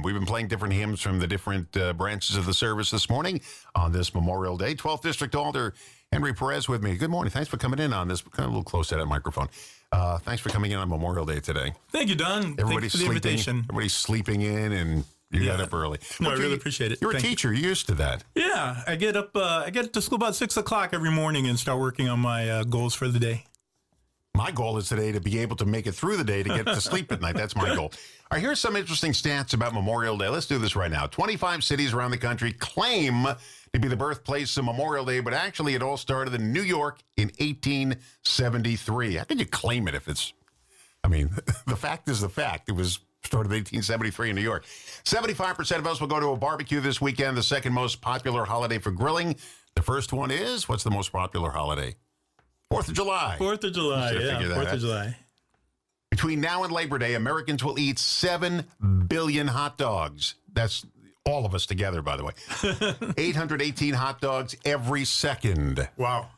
We've been playing different hymns from the different branches of the service this morning on this Memorial Day. 12th District Alder Henry Perez with me. Good morning. Thanks for coming in on this. Kind of a little close to that microphone. Thanks for coming in on Memorial Day today. Thank you, Don. Everybody's Thanks for the invitation. Everybody's sleeping in, and you got up early. No, I really appreciate it. You're a teacher. You're used to that. Yeah, I get up. I get to school about 6 o'clock every morning and start working on my goals for the day. My goal is today to be able to make it through the day to get to sleep at night. That's my goal. All right, here's some interesting stats about Memorial Day. Let's do this right now. 25 cities around the country claim to be the birthplace of Memorial Day, but actually it all started in New York in 1873. How can you claim it if it's, I mean, the fact is the fact. It was started in 1873 in New York. 75% of us will go to a barbecue this weekend, the second most popular holiday for grilling. The first one is, what's the most popular holiday? 4th of July. 4th of July, yeah. 4th of July. Between now and Labor Day, Americans will eat 7 billion hot dogs. That's all of us together, by the way. 818 hot dogs every second. Wow.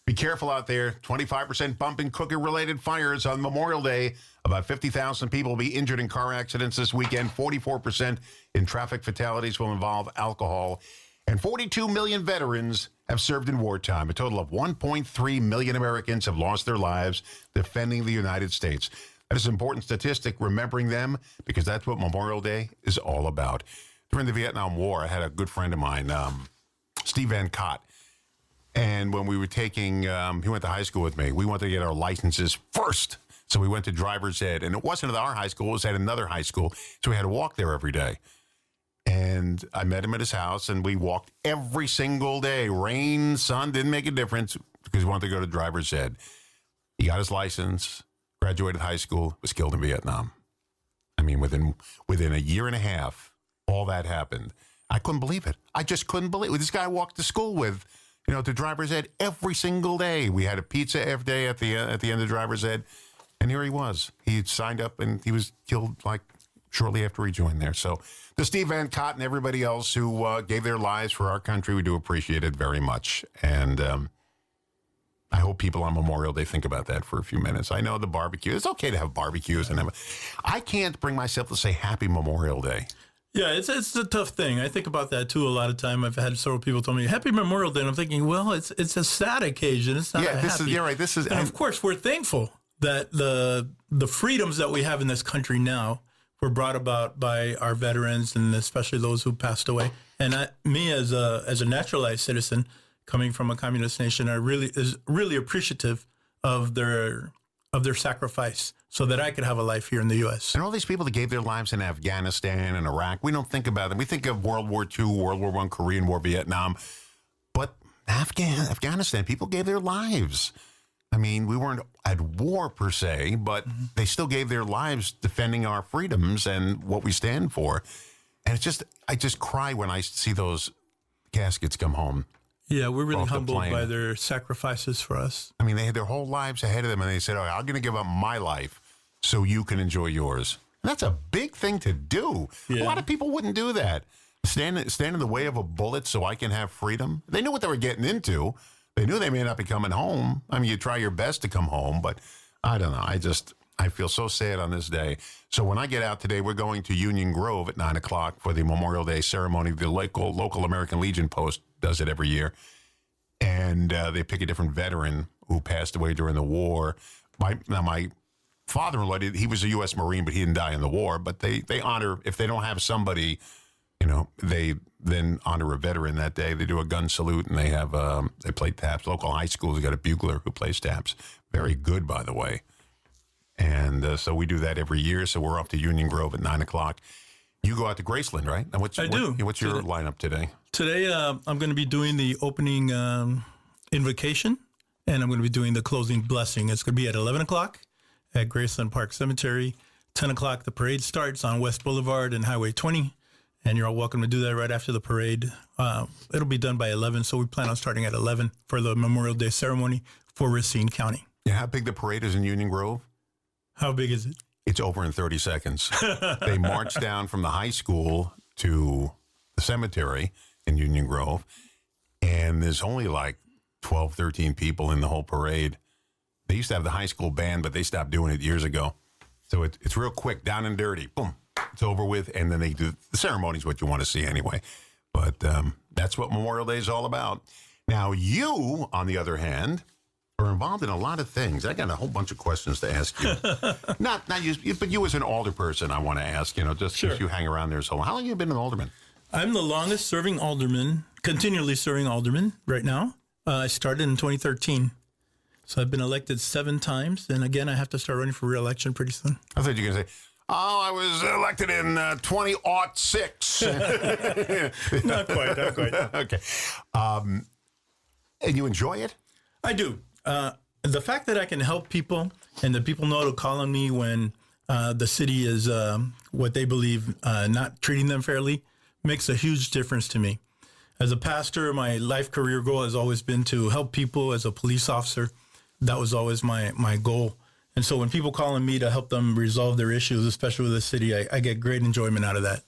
Be careful out there. 25% bump in cooker-related fires on Memorial Day. About 50,000 people will be injured in car accidents this weekend. 44% in traffic fatalities will involve alcohol. And 42 million veterans have served in wartime. A total of 1.3 million Americans have lost their lives defending the United States. That is an important statistic, remembering them, because that's what Memorial Day is all about. During the Vietnam War, I had a good friend of mine, Steve Van Cott. And when we were taking, he went to high school with me. We wanted to get our licenses first. So we went to driver's ed. And it wasn't at our high school. It was at another high school. So we had to walk there every day. And I met him at his house, and we walked every single day. Rain, sun, didn't make a difference because he wanted to go to driver's ed. He got his license, graduated high school, was killed in Vietnam. I mean, within a year and a half, all that happened. I couldn't believe it. I just couldn't believe it. This guy I walked to school with, to driver's ed every single day. We had a pizza every day at the end of driver's ed, and here he was. He had signed up, and he was killed shortly after he joined there. So to Steve Van Cott and everybody else who gave their lives for our country, we do appreciate it very much. And I hope people on Memorial Day think about that for a few minutes. I know the barbecue. It's okay to have barbecues. I can't bring myself to say Happy Memorial Day. Yeah, it's a tough thing. I think about that, too, a lot of time. I've had several people tell me, Happy Memorial Day. And I'm thinking, well, it's a sad occasion. It's not a happy. You're right. And of course, we're thankful that the freedoms that we have in this country now were brought about by our veterans, and especially those who passed away. And me, as a naturalized citizen coming from a communist nation, is really appreciative of their sacrifice so that I could have a life here in the U.S. And all these people that gave their lives in Afghanistan and Iraq, we don't think about them. We think of World War II, World War I, Korean War, Vietnam. But Afghanistan, people gave their lives. I mean, we weren't at war per se, but they still gave their lives defending our freedoms and what we stand for. And I just cry when I see those caskets come home. Yeah, we're really humbled by their sacrifices for us. I mean, they had their whole lives ahead of them, and they said, I'm going to give up my life so you can enjoy yours. And that's a big thing to do. Yeah. A lot of people wouldn't do that. Stand in the way of a bullet so I can have freedom. They knew what they were getting into. They knew they may not be coming home. I mean, you try your best to come home, but I don't know. I feel so sad on this day. So when I get out today, we're going to Union Grove at 9 o'clock for the Memorial Day ceremony. The local American Legion Post does it every year. And they pick a different veteran who passed away during the war. My father-in-law, he was a U.S. Marine, but he didn't die in the war. But they honor, if they don't have somebody, they then honor a veteran that day. They do a gun salute, and they play taps. Local high schools got a bugler who plays taps. Very good, by the way. And so we do that every year. So we're off to Union Grove at 9 o'clock. You go out to Graceland, right? And I do. What's your lineup today? Today, I'm going to be doing the opening invocation, and I'm going to be doing the closing blessing. It's going to be at 11 o'clock at Graceland Park Cemetery. 10 o'clock, the parade starts on West Boulevard and Highway 20. And you're all welcome to do that right after the parade. It'll be done by 11, so we plan on starting at 11 for the Memorial Day ceremony for Racine County. Yeah, how big the parade is in Union Grove? How big is it? It's over in 30 seconds. They march down from the high school to the cemetery in Union Grove, and there's only 12, 13 people in the whole parade. They used to have the high school band, but they stopped doing it years ago. So it's real quick, down and dirty. Boom. it's over with, and then they do the ceremony is what you want to see anyway. But that's what Memorial Day is all about. Now, you, on the other hand, are involved in a lot of things. I got a whole bunch of questions to ask you. not you, but you as an alder person, I want to ask, just Sure. because you hang around there so long. How long have you been an alderman? I'm the longest serving alderman, continually serving alderman right now. I started in 2013. So I've been elected 7 times. And again, I have to start running for re-election pretty soon. I thought you were going to say, I was elected in 2006. Not quite. Okay. And you enjoy it? I do. The fact that I can help people and that people know to call on me when the city is what they believe not treating them fairly makes a huge difference to me. As a pastor, my life career goal has always been to help people. As a police officer, that was always my goal. And so when people call on me to help them resolve their issues, especially with the city, I get great enjoyment out of that.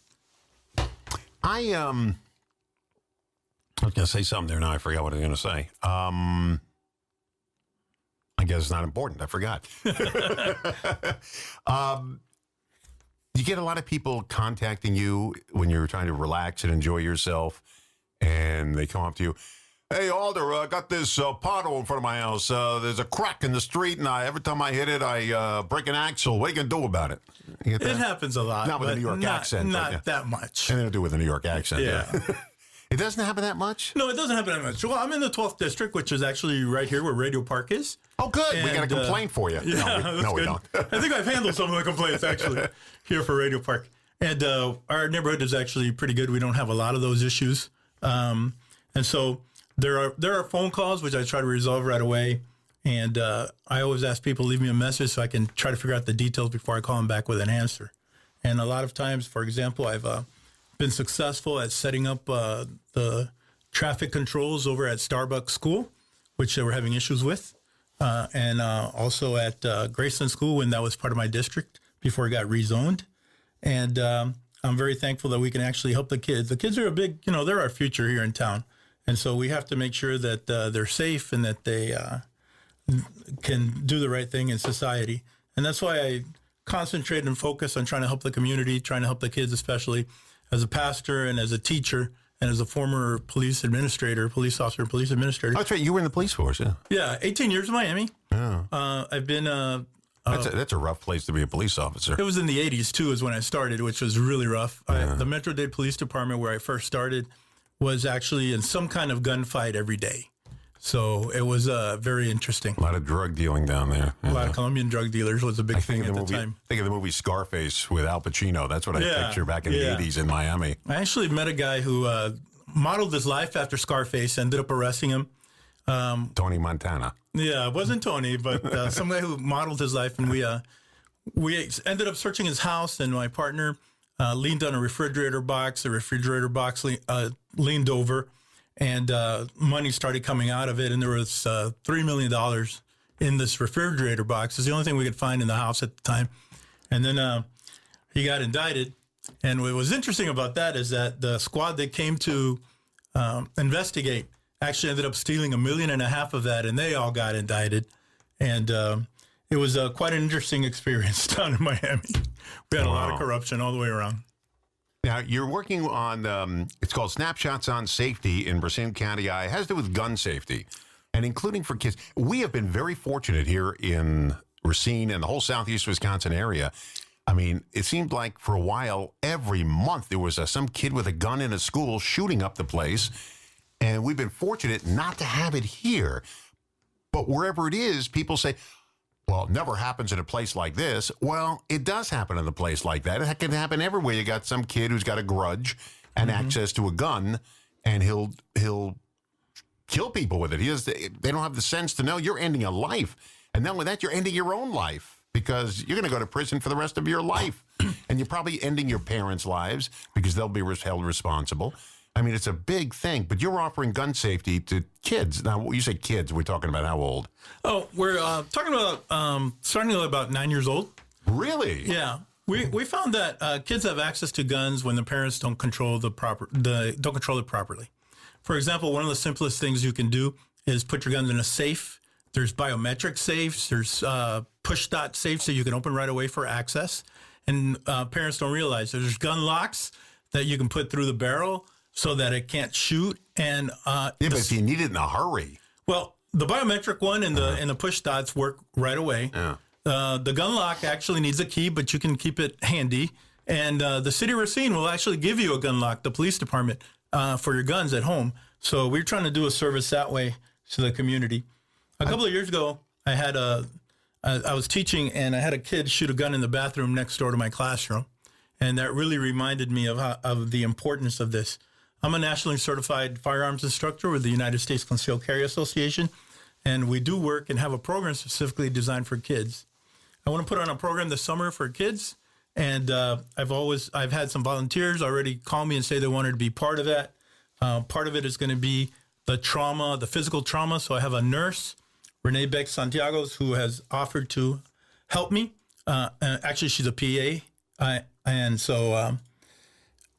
I was going to say something there. Now I forgot what I was going to say. I guess it's not important. I forgot. You get a lot of people contacting you when you're trying to relax and enjoy yourself, and they come up to you. Hey, Alder, I got this pothole in front of my house. There's a crack in the street, and every time I hit it, I break an axle. What are you going to do about it? It happens a lot. Not with a New York accent. Not that much. And they don't do it with a New York accent. Yeah. It doesn't happen that much? No, it doesn't happen that much. Well, I'm in the 12th district, which is actually right here where Radio Park is. Oh, good. And, we got a complaint for you. Yeah, no, we don't. I think I've handled some of the complaints, actually, here for Radio Park. And our neighborhood is actually pretty good. We don't have a lot of those issues. And so there are phone calls, which I try to resolve right away. And I always ask people to leave me a message so I can try to figure out the details before I call them back with an answer. And a lot of times, for example, I've been successful at setting up the traffic controls over at Starbucks School, which they were having issues with, and also at Graceland School when that was part of my district before it got rezoned. And I'm very thankful that we can actually help the kids. The kids are a big, they're our future here in town. And so we have to make sure that they're safe and that they can do the right thing in society. And that's why I concentrate and focus on trying to help the community, trying to help the kids, especially as a pastor and as a teacher and as a former police officer, police administrator. Oh, that's right. You were in the police force, yeah. Yeah, 18 years in Miami. Yeah. I've been... That's a rough place to be a police officer. It was in the 80s, too, is when I started, which was really rough. The Metro-Dade Police Department, where I first started, was actually in some kind of gunfight every day. So it was very interesting. A lot of drug dealing down there. A lot of Colombian drug dealers was a big thing at the time. Think of the movie Scarface with Al Pacino. That's what I picture back in the 80s in Miami. I actually met a guy who modeled his life after Scarface, ended up arresting him. Tony Montana. Yeah, it wasn't Tony, but some guy who modeled his life. And we ended up searching his house, and my partner leaned on a refrigerator box. The refrigerator box leaned over, and money started coming out of it. And there was $3 million in this refrigerator box. It's the only thing we could find in the house at the time. And then he got indicted. And what was interesting about that is that the squad that came to investigate actually ended up stealing $1.5 million of that, and they all got indicted. And it was quite an interesting experience down in Miami. We had a lot of corruption all the way around. Now, you're working on, it's called Snapshots on Safety in Racine County. It has to do with gun safety, and including for kids. We have been very fortunate here in Racine and the whole southeast Wisconsin area. I mean, it seemed like for a while, every month, there was some kid with a gun in a school shooting up the place. And we've been fortunate not to have it here. But wherever it is, people say, well, it never happens in a place like this. Well, it does happen in a place like that. It can happen everywhere. You got some kid who's got a grudge and access to a gun, and he'll kill people with it. They don't have the sense to know you're ending a life. And not only that, you're ending your own life because you're going to go to prison for the rest of your life. And you're probably ending your parents' lives because they'll be held responsible. I mean, it's a big thing, but you're offering gun safety to kids. Now, when you say kids, we're talking about how old? Oh, we're talking about starting at about 9 years old. Really? Yeah. We found that kids have access to guns when the parents don't control it properly. For example, one of the simplest things you can do is put your guns in a safe. There's biometric safes. There's push dot safes that you can open right away for access. and parents don't realize there's gun locks that you can put through the barrel so that it can't shoot. And but if you need it in a hurry. Well, the biometric one and the push dots work right away. Yeah. The gun lock actually needs a key, but you can keep it handy. And the city of Racine will actually give you a gun lock, the police department, for your guns at home. So we're trying to do a service that way to the community. A couple of years ago, I was teaching, and I had a kid shoot a gun in the bathroom next door to my classroom. And that really reminded me of the importance of this. I'm a nationally certified firearms instructor with the United States Concealed Carry Association, and we do work and have a program specifically designed for kids. I want to put on a program this summer for kids, and I've had some volunteers already call me and say they wanted to be part of that. Part of it is going to be the physical trauma. So I have a nurse, Renee Beck Santiagos, who has offered to help me. Actually, she's a PA, and so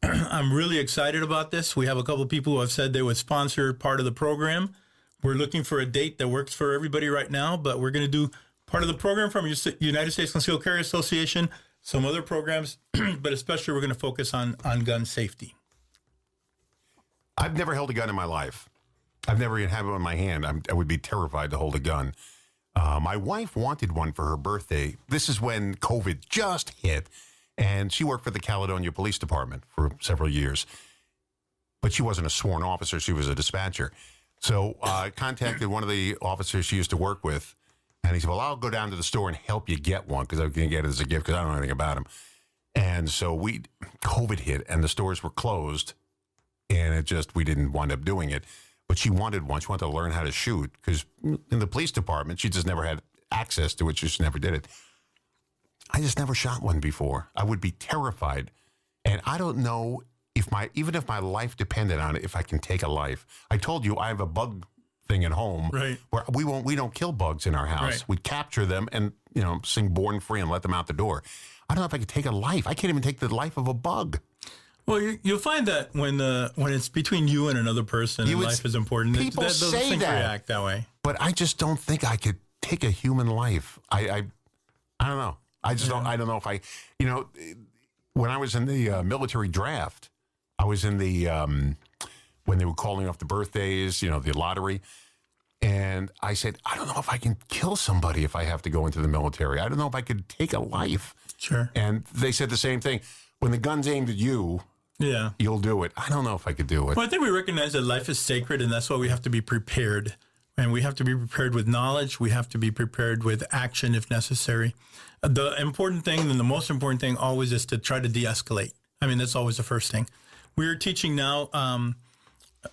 I'm really excited about this. We have a couple of people who have said they would sponsor part of the program. We're looking for a date that works for everybody right now, but we're going to do part of the program from United States Concealed Carry Association, some other programs, but especially we're going to focus on gun safety. I've never held a gun in my life. I've never even had one in my hand. I would be terrified to hold a gun. My wife wanted one for her birthday. This is when COVID just hit, and she worked for the Caledonia Police Department for several years. But she wasn't a sworn officer. She was a dispatcher. So I contacted one of the officers she used to work with, and he said, well, I'll go down to the store and help you get one because I can get it as a gift because I don't know anything about them. And so COVID hit, and the stores were closed, and we didn't wind up doing it. But she wanted one. She wanted to learn how to shoot because in the police department, she just never had access to it. She just never did it. I just never shot one before. I would be terrified. And I don't know even if my life depended on it, if I can take a life. I told you I have a bug thing at home, right, where we don't kill bugs in our house. Right. We capture them and, sing Born Free and let them out the door. I don't know if I could take a life. I can't even take the life of a bug. Well, you'll find that when it's between you and another person, and life is important. People those say things that. react that way. But I just don't think I could take a human life. I don't know. I just don't. I don't know if I. When I was in the military draft, I was in the when they were calling off the birthdays, the lottery, and I said, I don't know if I can kill somebody if I have to go into the military. I don't know if I could take a life. Sure. And they said the same thing. When the gun's aimed at you, yeah, you'll do it. I don't know if I could do it. Well, I think we recognize that life is sacred, and that's why we have to be prepared. And we have to be prepared with knowledge. We have to be prepared with action if necessary. The important thing, and the most important thing always, is to try to de-escalate. I mean, that's always the first thing. We're teaching now.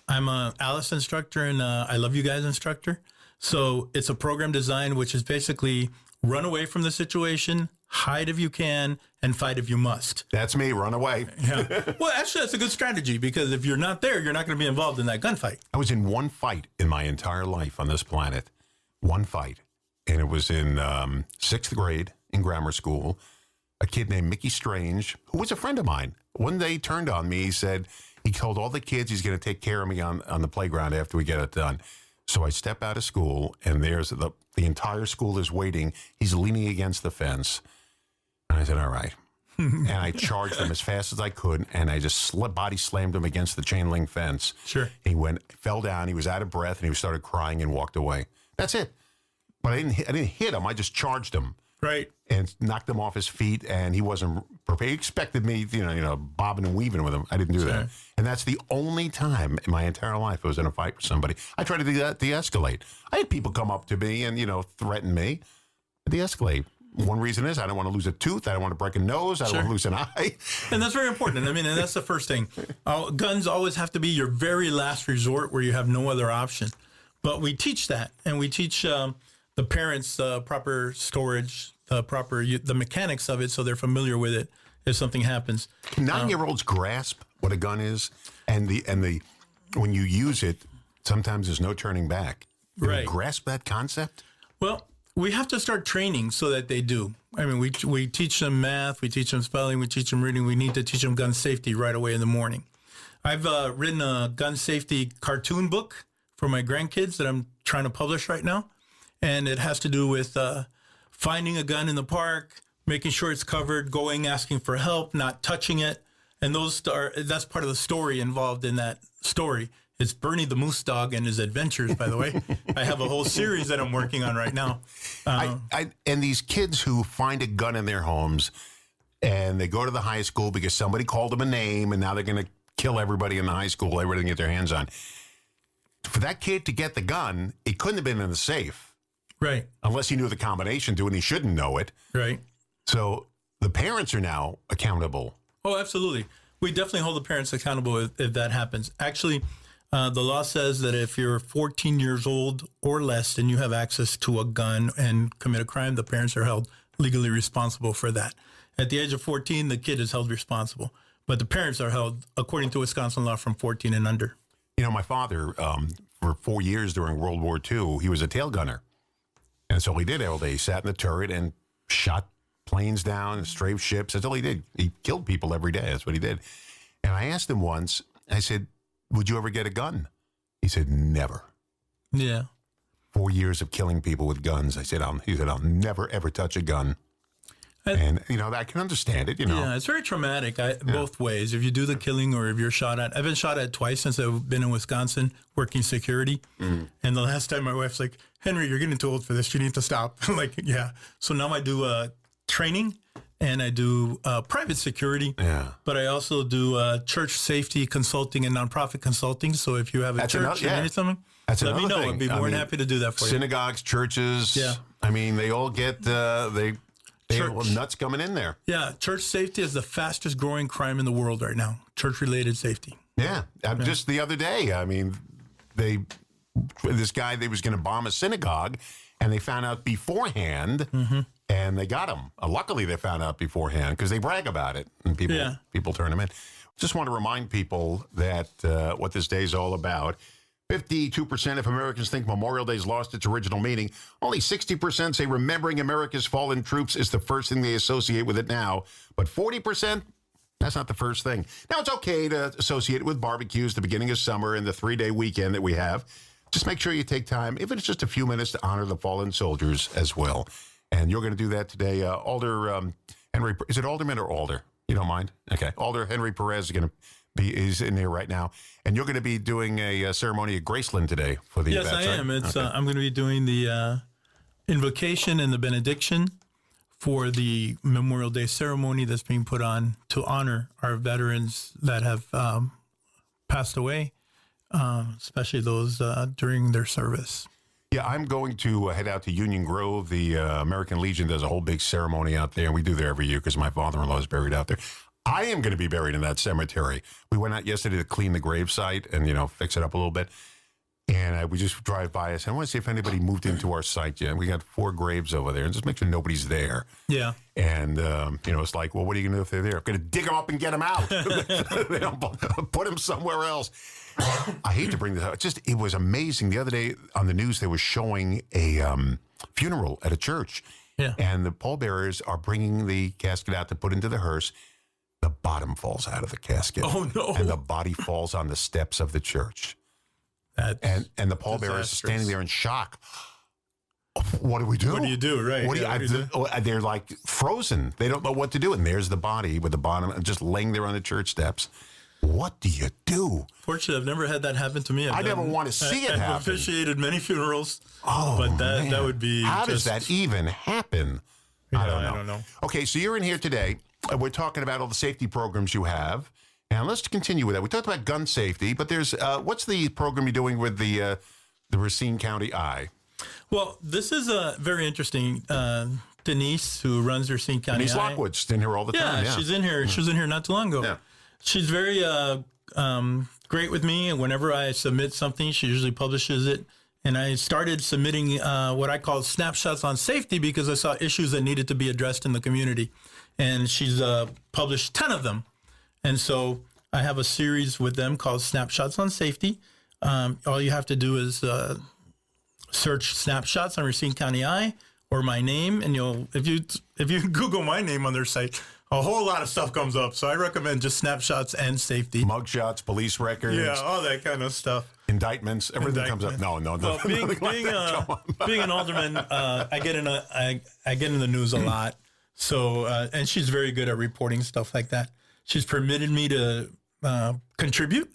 I'm a Alice instructor and I Love You Guys instructor. So it's a program design which is basically run away from the situation, hide if you can, and fight if you must. That's me, run away. Yeah. Well, actually, that's a good strategy because if you're not there, you're not going to be involved in that gunfight. I was in one fight in my entire life on this planet. One fight. And it was in 6th grade in grammar school. A kid named Mickey Strange, who was a friend of mine, one day turned on me. He told all the kids he's going to take care of me on the playground after we get it done. So I step out of school, and there's the entire school is waiting. He's leaning against the fence. And I said, all right. And I charged him as fast as I could, and I just body slammed him against the chain link fence. Sure. He fell down, he was out of breath, and he started crying and walked away. That's it. But I didn't hit him. I just charged him. Right. And knocked him off his feet, and he wasn't prepared. He expected me, bobbing and weaving with him. I didn't do that. And that's the only time in my entire life I was in a fight with somebody. I tried to de-escalate. I had people come up to me and, threaten me. De-escalate. One reason is I don't want to lose a tooth. I don't want to break a nose. I don't want to lose an eye. And that's very important. I mean, and that's the first thing. Guns always have to be your very last resort where you have no other option. But we teach that, and we teach the parents the proper storage, the mechanics of it, so they're familiar with it if something happens. Can 9-year-olds grasp what a gun is, and the when you use it, sometimes there's no turning back. Can they grasp that concept? Well, we have to start training so that they do. I mean, we teach them math, we teach them spelling, we teach them reading. We need to teach them gun safety right away in the morning. I've written a gun safety cartoon book for my grandkids that I'm trying to publish right now. And it has to do with finding a gun in the park, making sure it's covered, going, asking for help, not touching it. And that's part of the story involved in that story. It's Bernie the Moose Dog and his adventures, by the way. I have a whole series that I'm working on right now. And these kids who find a gun in their homes and they go to the high school because somebody called them a name and now they're going to kill everybody in the high school, everybody can get their hands on. For that kid to get the gun, it couldn't have been in the safe. Right. Unless he knew the combination to it and he shouldn't know it. Right. So the parents are now accountable. Oh, absolutely. We definitely hold the parents accountable if that happens. Actually, the law says that if you're 14 years old or less and you have access to a gun and commit a crime, the parents are held legally responsible for that. At the age of 14, the kid is held responsible. But the parents are held, according to Wisconsin law, from 14 and under. You know, my father, for 4 years during World War II, he was a tail gunner. And so he did all day. He sat in the turret and shot planes down and strafed ships. That's all he did. He killed people every day. That's what he did. And I asked him once, I said, would you ever get a gun? He said, never. Yeah. 4 years of killing people with guns. He said, I'll never, ever touch a gun. And, you know, I can understand it, you know. Yeah, it's very traumatic both ways. If you do the killing or if you're shot at. I've been shot at twice since I've been in Wisconsin working security. And the last time my wife's like, Henry, you're getting too old for this. You need to stop. I'm like, yeah. So now I do training and I do private security. Yeah. But I also do church safety consulting and nonprofit consulting. So if you have a church and need something, let me know. I'd be more than happy to do that for you. Synagogues, churches. Yeah. I mean, they all get, they have nuts coming in there. Yeah. Church safety is the fastest growing crime in the world right now. Church-related safety. Yeah. Just the other day, I mean, this guy, they was going to bomb a synagogue, and they found out beforehand, and they got him. Luckily, they found out beforehand because they brag about it, and people turn them in. Just want to remind people that what this day is all about. 52% of Americans think Memorial Day's lost its original meaning. Only 60% say remembering America's fallen troops is the first thing they associate with it now. But 40%, that's not the first thing. Now, it's okay to associate it with barbecues, the beginning of summer, and the 3-day weekend that we have. Just make sure you take time, even if it's just a few minutes, to honor the fallen soldiers as well. And you're going to do that today. Alder Henry, is it Alderman or Alder? You don't mind? Okay. Alder Henry Perez is in there right now. And you're going to be doing a ceremony at Graceland today for the Yes, I am. It's I'm going to be doing the invocation and the benediction for the Memorial Day ceremony that's being put on to honor our veterans that have passed away, especially those during their service. Yeah, I'm going to head out to Union Grove. The American Legion does a whole big ceremony out there, and we do there every year because my father-in-law is buried out there. I am going to be buried in that cemetery. We went out yesterday to clean the gravesite and, you know, fix it up a little bit. And we just drive by us. I want to see if anybody moved into our site yet. We got 4 graves over there, and just make sure nobody's there. Yeah. And, you know, it's like, well, what are you going to do if they're there? I'm going to dig them up and get them out. Put them somewhere else. I hate to bring this up. It was amazing. The other day on the news, they were showing a funeral at a church. Yeah. And the pallbearers are bringing the casket out to put into the hearse. The bottom falls out of the casket. Oh, no. And the body falls on the steps of the church. And the pallbearers are standing there in shock. What do we do? What do you do? Right. What do you do? They're like frozen. They don't know what to do. And there's the body with the bottom just laying there on the church steps. What do you do? Fortunately, I've never had that happen to me. I never want to see it happen. I've officiated many funerals. Oh, but that would be. How does that even happen? I don't know. Okay, so you're in here today. We're talking about all the safety programs you have. And let's continue with that. We talked about gun safety, but there's what's the program you're doing with the Racine County Eye? Well, this is very interesting. Denise, who runs Racine County Denise Eye. Lockwood's in here all the time. Yeah, she's in here. She was in here not too long ago. Yeah. She's very great with me, and whenever I submit something, she usually publishes it. And I started submitting what I call snapshots on safety because I saw issues that needed to be addressed in the community. And she's published 10 of them. And so I have a series with them called Snapshots on Safety. All you have to do is search snapshots on Racine County Eye or my name, and if you Google my name on their site, a whole lot of stuff comes up. So I recommend just snapshots and safety. Mugshots, police records. Yeah, all that kind of stuff. Indictments, everything comes up. No. Well, being an alderman, I get in the news a lot. So, and she's very good at reporting stuff like that. She's permitted me to contribute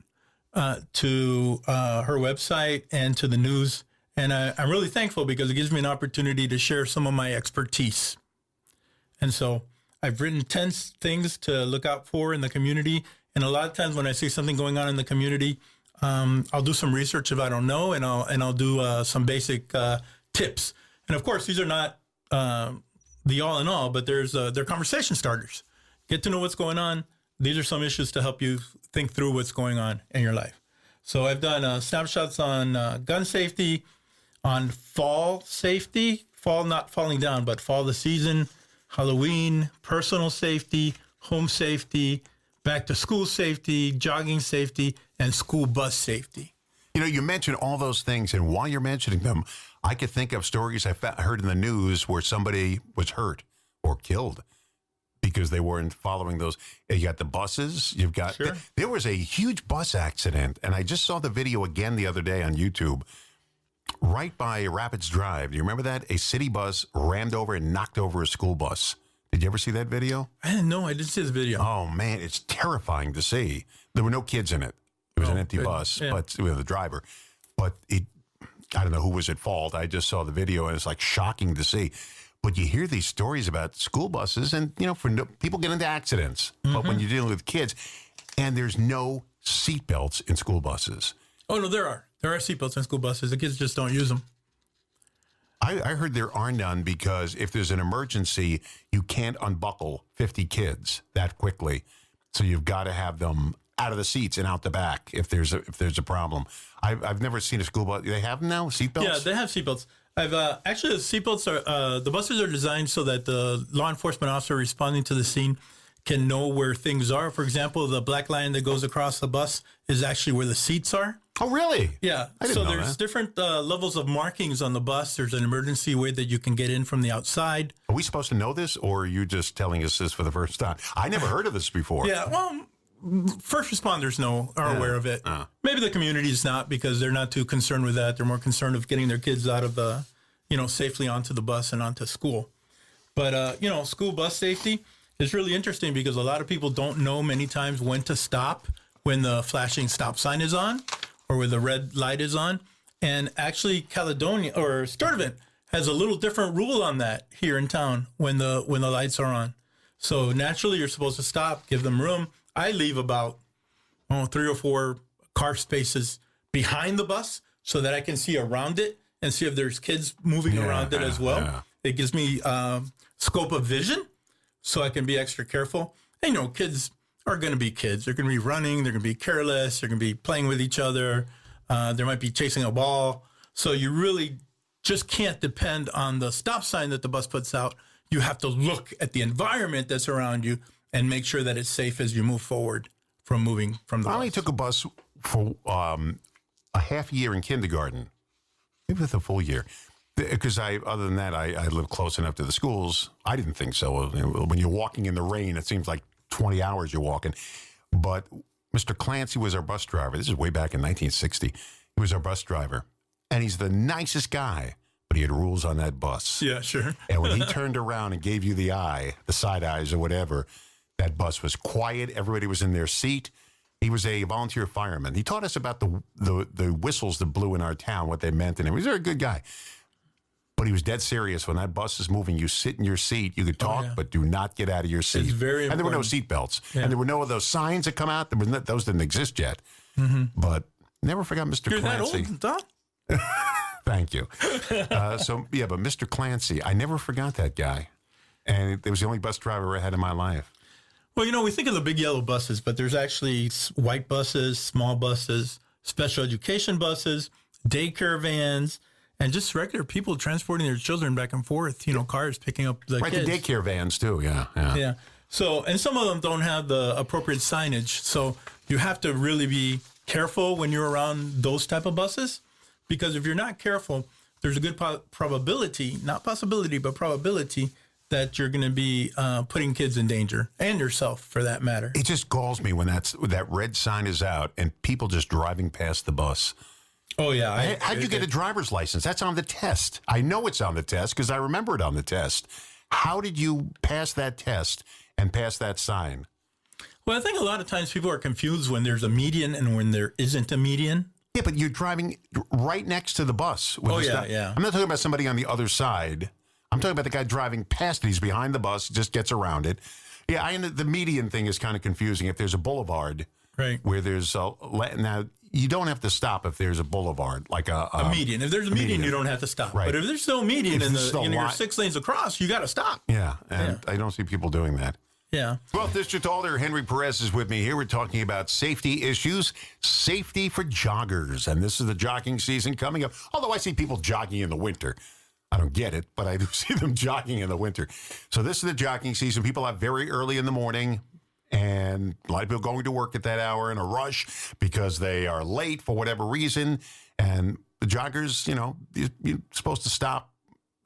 to her website and to the news. And I'm really thankful because it gives me an opportunity to share some of my expertise. And so I've written 10 things to look out for in the community. And a lot of times when I see something going on in the community, I'll do some research if I don't know, and I'll do some basic tips. And of course, these are not the all in all, but they're conversation starters. Get to know what's going on. These are some issues to help you think through what's going on in your life. So I've done snapshots on gun safety, on fall safety, fall not falling down, but fall the season, Halloween, personal safety, home safety, back to school safety, jogging safety, and school bus safety. You know, you mentioned all those things, and while you're mentioning them, I could think of stories I heard in the news where somebody was hurt or killed because they weren't following those. You got the buses. You've got Sure. There was a huge bus accident, and I just saw the video again the other day on YouTube, right by Rapids Drive. Do you remember that? A city bus rammed over and knocked over a school bus. Did you ever see that video? I didn't know. I didn't see this video. Oh, man, it's terrifying to see. There were no kids in it. It was an empty good. bus, Yeah. but with the driver. But I don't know who was at fault. I just saw the video, and it's like shocking to see. But you hear these stories about school buses, and, you know, people get into accidents. But when you're dealing with kids, and there's no seatbelts in school buses. Oh, no, there are. There are seatbelts in school buses. The kids just don't use them. I heard there are none because if there's an emergency, you can't unbuckle 50 kids that quickly. So you've got to have them out of the seats and out the back if there's a problem. I've never seen a school bus. They have them now, seatbelts? Yeah, they have seatbelts. Actually, the seatbelts are the buses are designed so that the law enforcement officer responding to the scene can know where things are. For example, the black line that goes across the bus is actually where the seats are. Oh, really? Yeah. I didn't So know there's that. different levels of markings on the bus. There's an emergency way that you can get in from the outside. Are we supposed to know this, or are you just telling us this for the first time? I never heard of this before. Yeah. Well, first responders are aware of it. Maybe the community is not because they're not too concerned with that. They're more concerned of getting their kids out of the, safely onto the bus and onto school. But, school bus safety is really interesting because a lot of people don't know many times when to stop when the flashing stop sign is on or when the red light is on. And actually Caledonia or Sturtevant has a little different rule on that here in town when the lights are on. So naturally you're supposed to stop, give them room. I leave about 3 or 4 car spaces behind the bus so that I can see around it and see if there's kids moving around it as well. Yeah. It gives me scope of vision so I can be extra careful. And, kids are going to be kids. They're going to be running. They're going to be careless. They're going to be playing with each other. They might be chasing a ball. So you really just can't depend on the stop sign that the bus puts out. You have to look at the environment that's around you and make sure that it's safe as you move forward from moving from the I bus. only took a bus for a half year in kindergarten, maybe with a full year. Because other than that, I live close enough to the schools. I didn't think so. When you're walking in the rain, it seems like 20 hours you're walking. But Mr. Clancy was our bus driver. This is way back in 1960. He was our bus driver. And he's the nicest guy, but he had rules on that bus. Yeah, sure. And when he turned around and gave you the eye, the side eyes or whatever, that bus was quiet. Everybody was in their seat. He was a volunteer fireman. He taught us about the whistles that blew in our town, what they meant. And he was a very good guy. But he was dead serious. When that bus is moving, you sit in your seat. You could talk, but do not get out of your seat. It's very important. And there were no seat belts. Yeah. And there were no of those signs that come out. Those didn't exist yet. But never forgot Mr. You're Clancy. that old, Don? Thank you. But Mr. Clancy, I never forgot that guy. And it was the only bus driver I had in my life. Well, we think of the big yellow buses, but there's actually white buses, small buses, special education buses, daycare vans, and just regular people transporting their children back and forth, cars picking up the kids. The daycare vans, too, yeah. Yeah. So, and some of them don't have the appropriate signage. So you have to really be careful when you're around those type of buses, because if you're not careful, there's a good probability, not possibility, but probability that you're going to be putting kids in danger and yourself for that matter. It just galls me when that red sign is out and people just driving past the bus. Oh, yeah. How'd you get a driver's license? That's on the test. I know it's on the test because I remember it on the test. How did you pass that test and pass that sign? Well, I think a lot of times people are confused when there's a median and when there isn't a median. Yeah, but you're driving right next to the bus. With the stop. Yeah. I'm not talking about somebody on the other side. I'm talking about the guy driving past it. He's behind the bus, just gets around it. Yeah, the median thing is kind of confusing. If there's a boulevard, right, where there's now you don't have to stop if there's a boulevard, like a median. If there's a median, you don't have to stop. Right. But if there's no median and you're 6 lanes across, you got to stop. Yeah, and I don't see people doing that. Yeah. Well, District Alder Henry Perez is with me here. We're talking about safety issues, safety for joggers. And this is the jogging season coming up. Although I see people jogging in the winter. I don't get it, but I do see them jogging in the winter. So this is the jogging season. People out very early in the morning. And a lot of people going to work at that hour in a rush because they are late for whatever reason. And the joggers, you're supposed to stop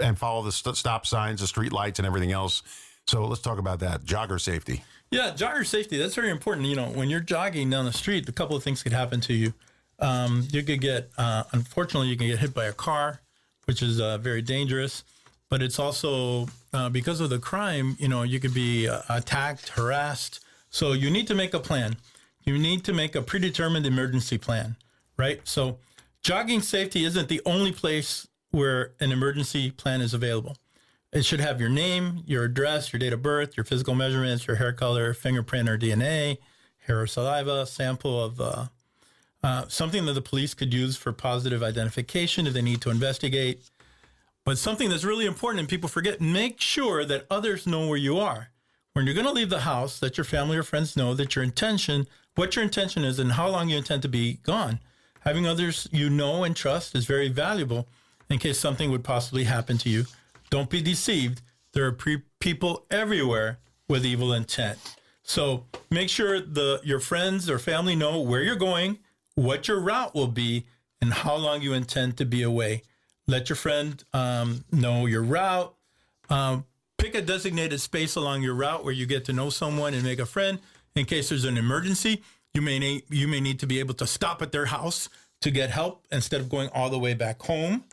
and follow the stop signs, the street lights, and everything else. So let's talk about that, jogger safety. Yeah, jogger safety, that's very important. When you're jogging down the street, a couple of things could happen to you. You could get, unfortunately, you can get hit by a car, which is very dangerous. But it's also, because of the crime, you could be attacked, harassed. So you need to make a plan. You need to make a predetermined emergency plan, right? So jogging safety isn't the only place where an emergency plan is available. It should have your name, your address, your date of birth, your physical measurements, your hair color, fingerprint or DNA, hair or saliva, sample of something that the police could use for positive identification if they need to investigate. But something that's really important and people forget, make sure that others know where you are. When you're going to leave the house, that your family or friends know that what your intention is and how long you intend to be gone. Having others you know and trust is very valuable in case something would possibly happen to you. Don't be deceived. There are people everywhere with evil intent. So make sure your friends or family know where you're going, what your route will be, and how long you intend to be away. Let your friend know your route. Pick a designated space along your route where you get to know someone and make a friend. In case there's an emergency, you may need to be able to stop at their house to get help instead of going all the way back home.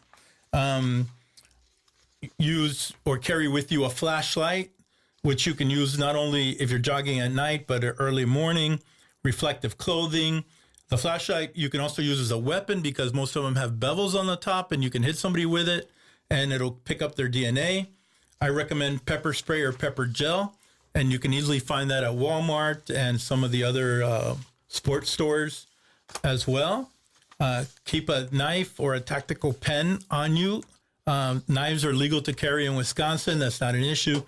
Use or carry with you a flashlight, which you can use not only if you're jogging at night, but early morning, reflective clothing. The flashlight you can also use as a weapon because most of them have bevels on the top and you can hit somebody with it and it'll pick up their DNA. I recommend pepper spray or pepper gel, and you can easily find that at Walmart and some of the other sports stores as well. Keep a knife or a tactical pen on you. Knives are legal to carry in Wisconsin. That's not an issue.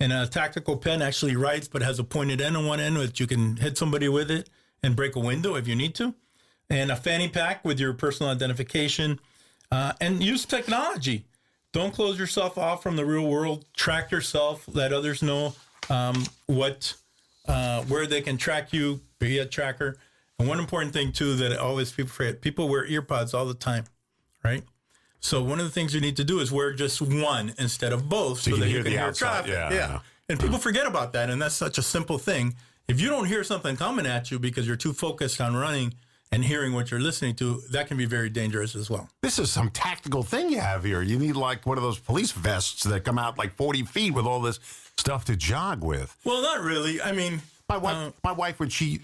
And a tactical pen actually writes, but has a pointed end on one end, which you can hit somebody with it and break a window if you need to. And a fanny pack with your personal identification. And use technology. Don't close yourself off from the real world. Track yourself. Let others know where they can track you. Be a tracker. And one important thing, too, that always people forget, people wear ear pods all the time, right? So one of the things you need to do is wear just one instead of both so that you can hear traffic. Yeah. And people forget about that, and that's such a simple thing. If you don't hear something coming at you because you're too focused on running and hearing what you're listening to, that can be very dangerous as well. This is some tactical thing you have here. You need like one of those police vests that come out like 40 feet with all this stuff to jog with. Well, not really. I mean, my wife, when she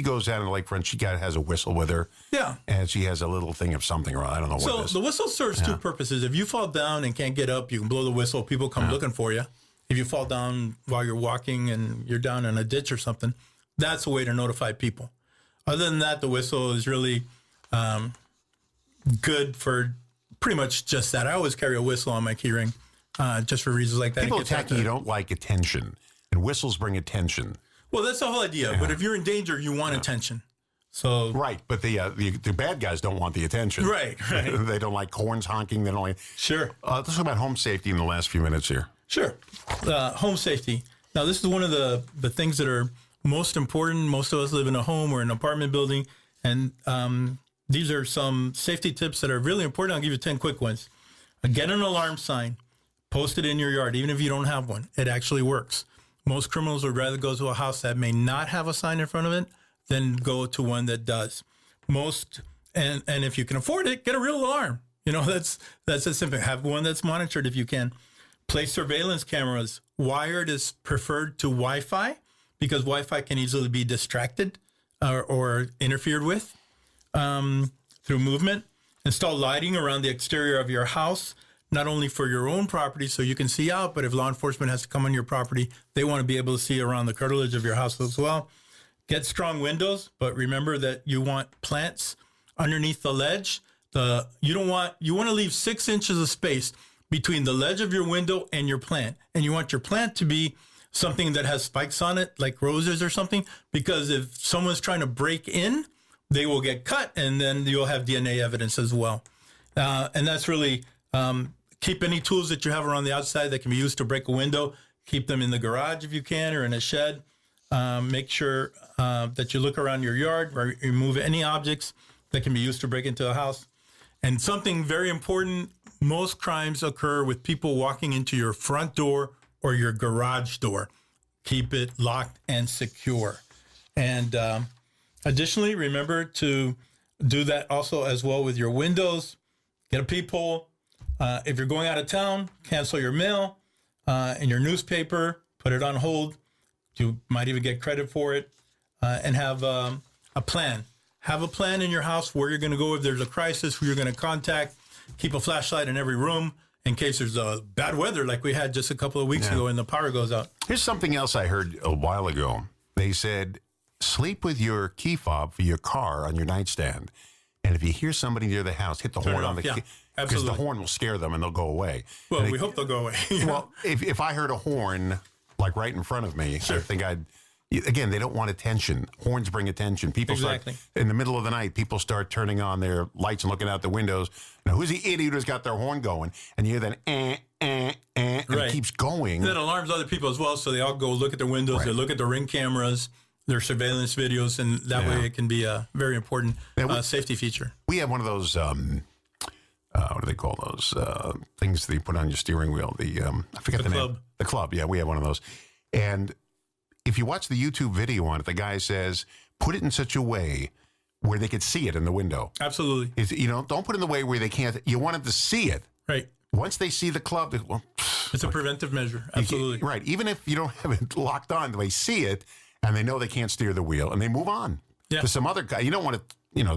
goes out on the lakefront, she has a whistle with her. Yeah. And she has a little thing of something, or I don't know what it is. So the whistle serves two purposes. If you fall down and can't get up, you can blow the whistle. People come looking for you. If you fall down while you're walking and you're down in a ditch or something, that's a way to notify people. Other than that, the whistle is really good for pretty much just that. I always carry a whistle on my keyring just for reasons like that. People attacking you don't like attention, and whistles bring attention. Well, that's the whole idea. Yeah. But if you're in danger, you want attention. So right, but the bad guys don't want the attention. Right. They don't like horns honking. They don't like. Sure. Let's talk about home safety in the last few minutes here. Sure. Home safety. Now, this is one of the things that are most important. Most of us live in a home or an apartment building, and these are some safety tips that are really important. I'll give you 10 quick ones. Get an alarm sign. Post it in your yard, even if you don't have one. It actually works. Most criminals would rather go to a house that may not have a sign in front of it than go to one that does. And if you can afford it, get a real alarm. That's as simple. Have one that's monitored if you can. Place surveillance cameras. Wired is preferred to Wi-Fi because Wi-Fi can easily be distracted or interfered with through movement. Install lighting around the exterior of your house, not only for your own property so you can see out, but if law enforcement has to come on your property, they want to be able to see around the curtilage of your house as well. Get strong windows, but remember that you want plants underneath the ledge. You want to leave 6 inches of space between the ledge of your window and your plant. And you want your plant to be something that has spikes on it, like roses or something, because if someone's trying to break in, they will get cut, and then you'll have DNA evidence as well. And that's really, keep any tools that you have around the outside that can be used to break a window, keep them in the garage if you can, or in a shed. Make sure that you look around your yard, or remove any objects that can be used to break into a house. And something very important, most crimes occur with people walking into your front door or your garage door. Keep it locked and secure. And additionally, remember to do that also as well with your windows. Get a peephole. If you're going out of town, cancel your mail and your newspaper. Put it on hold. You might even get credit for it. And have a plan. Have a plan in your house where you're going to go if there's a crisis, who you're going to contact. Keep a flashlight in every room in case there's bad weather like we had just a couple of weeks ago and the power goes out. Here's something else I heard a while ago. They said, sleep with your key fob for your car on your nightstand. And if you hear somebody near the house, hit the horn on the key. Because the horn will scare them and they'll go away. Well, we hope they'll go away. Well, if I heard a horn, like right in front of me, I think again, they don't want attention. Horns bring attention. People start, in the middle of the night, people start turning on their lights and looking out the windows. Now, who's the idiot who's got their horn going? And you hear that, and it keeps going. And that alarms other people as well, so they all go look at their windows, they look at the Ring cameras, their surveillance videos, and that way it can be a very important safety feature. We have one of those, what do they call those? Things that you put on your steering wheel. I forget the name. The club, yeah, we have one of those. And if you watch the YouTube video on it, the guy says, put it in such a way where they could see it in the window. Absolutely. Don't put it in the way where they can't. You want them to see it. Right. Once they see the club, it's a preventive measure. Absolutely. Right. Even if you don't have it locked on, they see it and they know they can't steer the wheel and they move on to some other guy. You don't want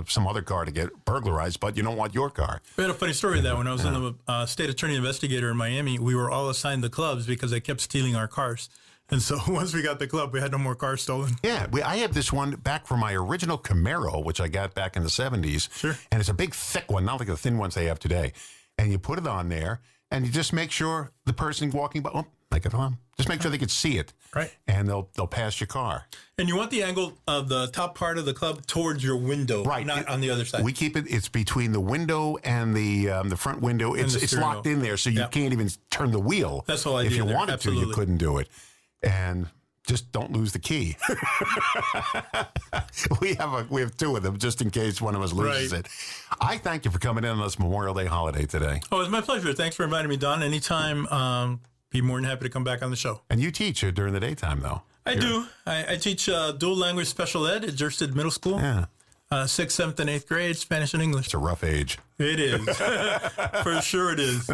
some other car to get burglarized, but you don't want your car. We had a funny story of that. When I was in the state attorney investigator in Miami, we were all assigned the clubs because they kept stealing our cars. And so once we got the club, we had no more cars stolen. Yeah, I have this one back from my original Camaro, which I got back in the 70s. Sure. And it's a big, thick one, not like the thin ones they have today. And you put it on there, and you just make sure the person walking by, make it on. Just make sure they can see it. Right. And they'll pass your car. And you want the angle of the top part of the club towards your window, not on the other side. We keep it, it's between the window and the front window. It's locked in there, so you can't even turn the wheel. That's the whole idea. If you wanted to, you couldn't do it. And just don't lose the key. We have two of them just in case one of us loses it. I thank you for coming in on this Memorial Day holiday today. Oh, it's my pleasure. Thanks for inviting me, Don. Anytime, be more than happy to come back on the show. And you teach during the daytime, though. I do. I teach dual language special ed at Jersted Middle School. Yeah. 6th, 7th, and 8th grade, Spanish and English. It's a rough age. It is. For sure it is.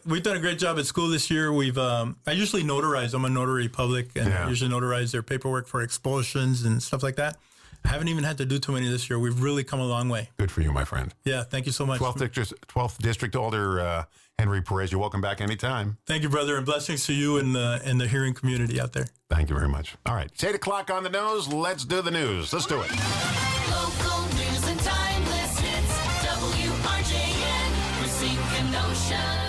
We've done a great job at school this year. I usually notarize. I'm a notary public, and I usually notarize their paperwork for expulsions and stuff like that. I haven't even had to do too many this year. We've really come a long way. Good for you, my friend. Yeah, thank you so much. 12th District Alder Henry Perez, you're welcome back anytime. Thank you, brother, and blessings to you and the hearing community out there. Thank you very much. All right, it's 8 o'clock on the nose. Let's do the news. Let's do it. Local news and timeless hits. WRJN, Racine, Kenosha.